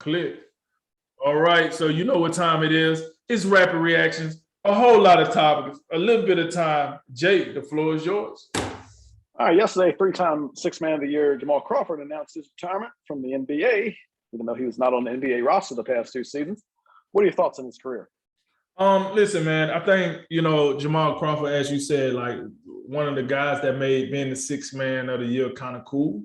Click. All right, so you know what time it is. It's rapid reactions. A whole lot of topics, a little bit of time. Jake, the floor is yours. All right, yesterday, three-time Sixth Man of the Year Jamal Crawford announced his retirement from the NBA, even though he was not on the NBA roster the past two seasons. What are your thoughts on his career? Listen, man, I think, Jamal Crawford, as you said, like one of the guys that made being the Sixth Man of the Year kind of cool.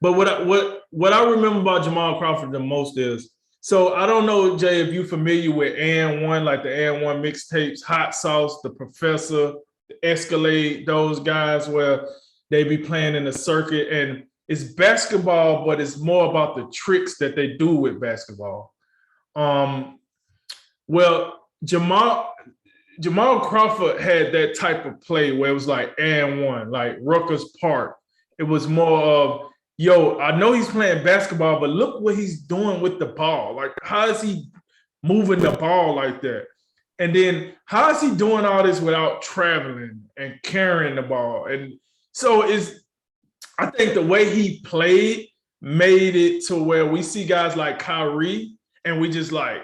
But what I remember about Jamal Crawford the most is, so I don't know, Jay, if you're familiar with AND1, like the AND1 mixtapes, Hot Sauce, The Professor, Escalade, those guys where they be playing in the circuit, and it's basketball, but it's more about the tricks that they do with basketball. Well, Jamal Crawford had that type of play where it was like AND1, like Rutgers Park. It was more of, yo, I know he's playing basketball, but look what he's doing with the ball. Like, how is he moving the ball like that? And then how is he doing all this without traveling and carrying the ball? And so I think the way he played made it to where we see guys like Kyrie, and we just like,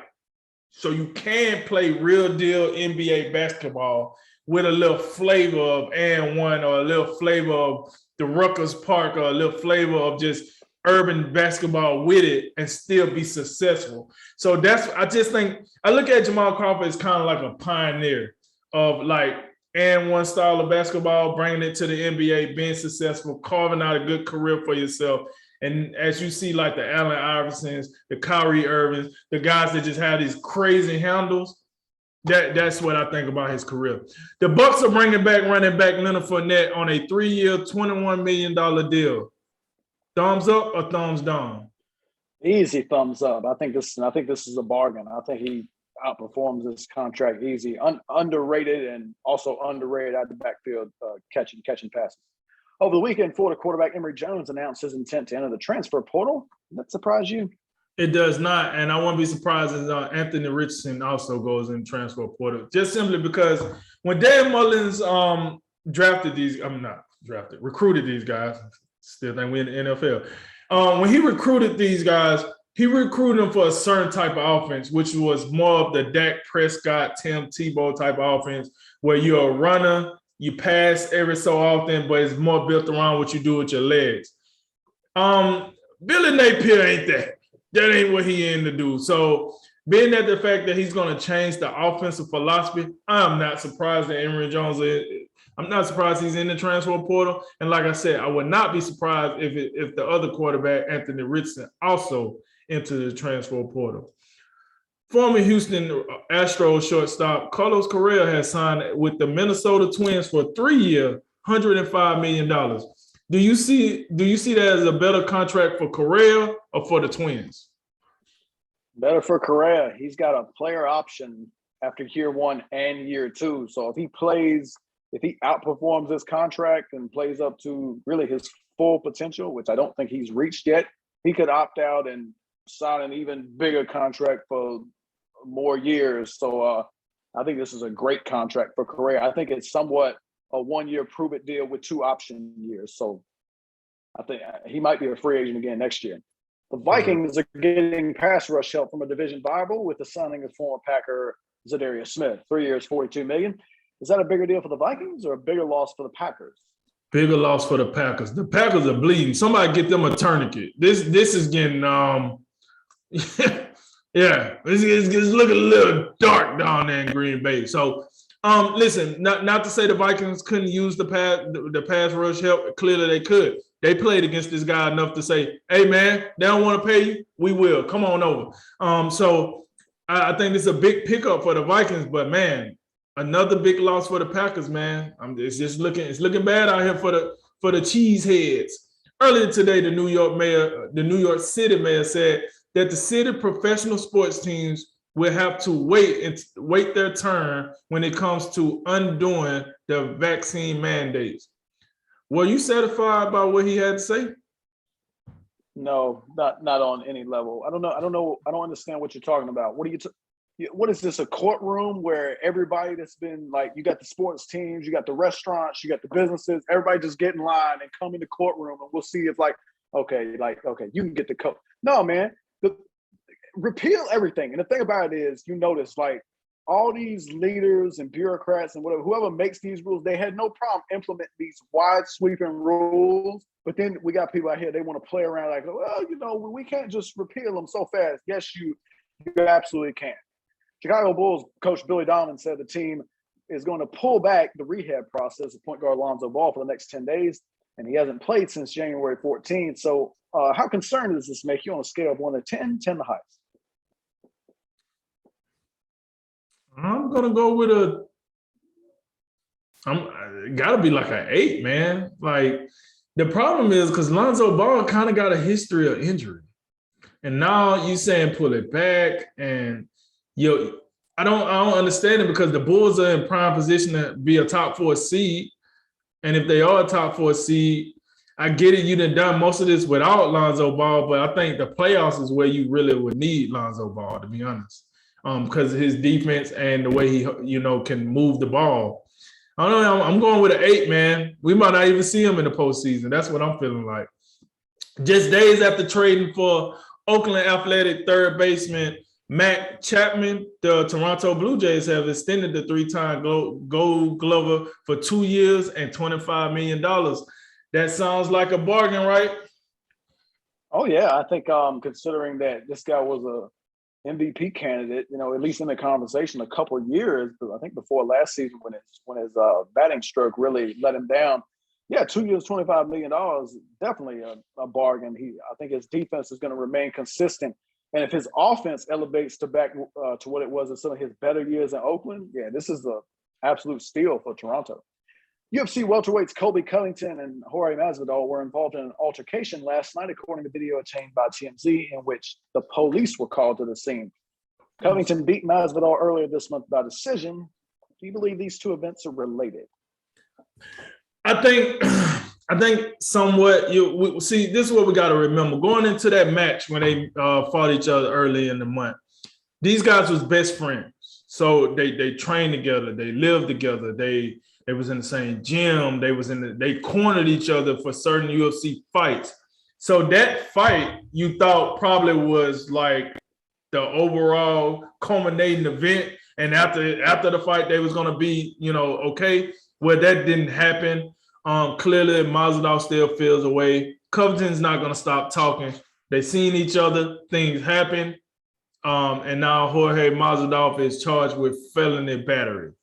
so you can play real deal NBA basketball with a little flavor of AND1 or a little flavor of the Rutgers Park or a little flavor of just urban basketball with it and still be successful. So I just think, I look at Jamal Crawford as kind of like a pioneer of like AND1 style of basketball, bringing it to the NBA, being successful, carving out a good career for yourself. And as you see, like the Allen Iversons, the Kyrie Irvings, the guys that just have these crazy handles, that's what I think about his career. The Bucks are bringing back running back Leonard Fournette on a 3-year, $21 million deal. Thumbs up or thumbs down? Easy thumbs up. I think this is a bargain. I think he outperforms this contract easy. Underrated and also underrated out the backfield, catching passes. Over the weekend, Florida quarterback Emory Jones announced his intent to enter the transfer portal. Does that surprise you? It does not, and I won't be surprised if Anthony Richardson also goes in transfer portal, just simply because when Dan Mullins recruited these guys, still think we're in the NFL. When he recruited these guys, he recruited them for a certain type of offense, which was more of the Dak Prescott, Tim Tebow type of offense, where you're a runner, you pass every so often, but it's more built around what you do with your legs. Billy Napier ain't that. That ain't what he in to do. So being that the fact that he's going to change the offensive philosophy, I'm not surprised that Emory Jones I'm not surprised he's in the transfer portal. And like I said, I would not be surprised if the other quarterback, Anthony Richardson, also entered the transfer portal. Former Houston Astros shortstop Carlos Correa has signed with the Minnesota Twins for a 3-year, $105 million. Do you see that as a better contract for Correa or for the Twins? Better for Correa. He's got a player option after year 1 and year 2. So if he outperforms this contract and plays up to really his full potential, which I don't think he's reached yet, he could opt out and sign an even bigger contract for more years. So I think this is a great contract for Correa. I think it's somewhat a 1-year prove-it deal with 2 option years. So I think he might be a free agent again next year. The Vikings are getting pass rush help from a division rival with the signing of former Packer Zadarius Smith. 3 years, $42 million. Is that a bigger deal for the Vikings or a bigger loss for the Packers? Bigger loss for the Packers. The Packers are bleeding. Somebody get them a tourniquet. This is getting yeah, it's looking a little dark down there in Green Bay. So listen, not to say the Vikings couldn't use the pass rush help. Clearly they could. They played against this guy enough to say, hey man, they don't want to pay you, we will. Come on over. So I think this is a big pickup for the Vikings, but man, another big loss for the Packers, man. It's looking bad out here for the cheeseheads. Earlier today, the New York City mayor said that the city professional sports teams will have to wait their turn when it comes to undoing the vaccine mandates. Were you satisfied by what he had to say? No, not on any level. I don't know. I don't understand what you're talking about. What is this, a courtroom where everybody that's been like, you got the sports teams, you got the restaurants, you got the businesses, everybody just get in line and come in the courtroom and we'll see if okay, you can get the coach. No, man, the repeal everything. And the thing about it is, you notice like all these leaders and bureaucrats and whatever, whoever makes these rules, they had no problem implementing these wide sweeping rules. But then we got people out here, they want to play around like, well, you know, we can't just repeal them so fast. Yes, you absolutely can. Chicago Bulls coach Billy Donovan said the team is going to pull back the rehab process of point guard Lonzo Ball for the next 10 days. And he hasn't played since January 14th. So how concerned does this make you on a scale of 1 to 10, 10 the highest? I'm gonna go with gotta be like an 8, man. Like the problem is because Lonzo Ball kind of got a history of injury. And now you saying pull it back, and I don't understand it because the Bulls are in prime position to be a top 4 seed. And if they are a top 4 seed, I get it. You done most of this without Lonzo Ball, but I think the playoffs is where you really would need Lonzo Ball, to be honest, because of his defense and the way he, can move the ball. I don't know. I'm going with an 8, man. We might not even see him in the postseason. That's what I'm feeling like. Just days after trading for Oakland Athletic third baseman Matt Chapman, the Toronto Blue Jays have extended the 3-time Gold Glover for 2 years and $25 million. That sounds like a bargain, right? Oh yeah, I think considering that this guy was a MVP candidate, at least in the conversation a couple of years, I think before last season when his batting stroke really let him down. Yeah, 2 years, $25 million, definitely a bargain. I think his defense is going to remain consistent. And if his offense elevates to back to what it was in some of his better years in Oakland, yeah, this is the absolute steal for Toronto. UFC welterweights Colby Covington and Jorge Masvidal were involved in an altercation last night, according to video obtained by TMZ, in which the police were called to the scene. Covington beat Masvidal earlier this month by decision. Do you believe these two events are related? I think somewhat. See, this is what we got to remember. Going into that match when they fought each other early in the month, these guys was best friends. So they trained together, they lived together, they was in the same gym, they cornered each other for certain UFC fights. So that fight you thought probably was like the overall culminating event, and after the fight they was gonna be okay. Well, that didn't happen. Clearly, Masvidal still feels away. Covington's not going to stop talking. They seen each other. Things happen. And now Jorge Masvidal is charged with felony battery.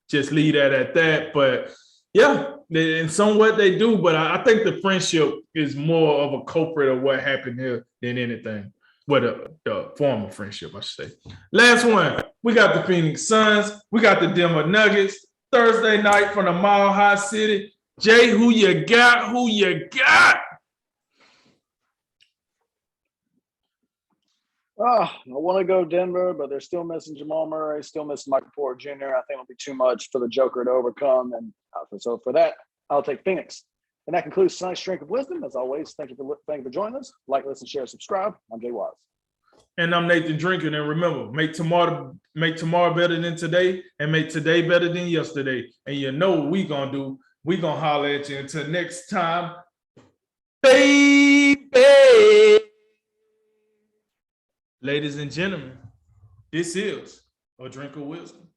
Just leave that at that. But, yeah, in somewhat they do. But I think the friendship is more of a culprit of what happened here than anything. Well, the former friendship, I should say. Last one. We got the Phoenix Suns. We got the Denver Nuggets. Thursday night from the Mile High City. Jay, who you got? Who you got? I want to go Denver, but they're still missing Jamal Murray, still missing Michael Porter Jr. I think it'll be too much for the Joker to overcome. And so for that, I'll take Phoenix. And that concludes tonight's Drink of Wisdom. As always, thank you for joining us. Like, listen, share, subscribe. I'm Jay Wise. And I'm Nathan Drinker. And remember, make tomorrow better than today, and make today better than yesterday. And you know what we gonna do. We gonna holler at you until next time, baby. Ladies and gentlemen, this is a Drink of Wisdom.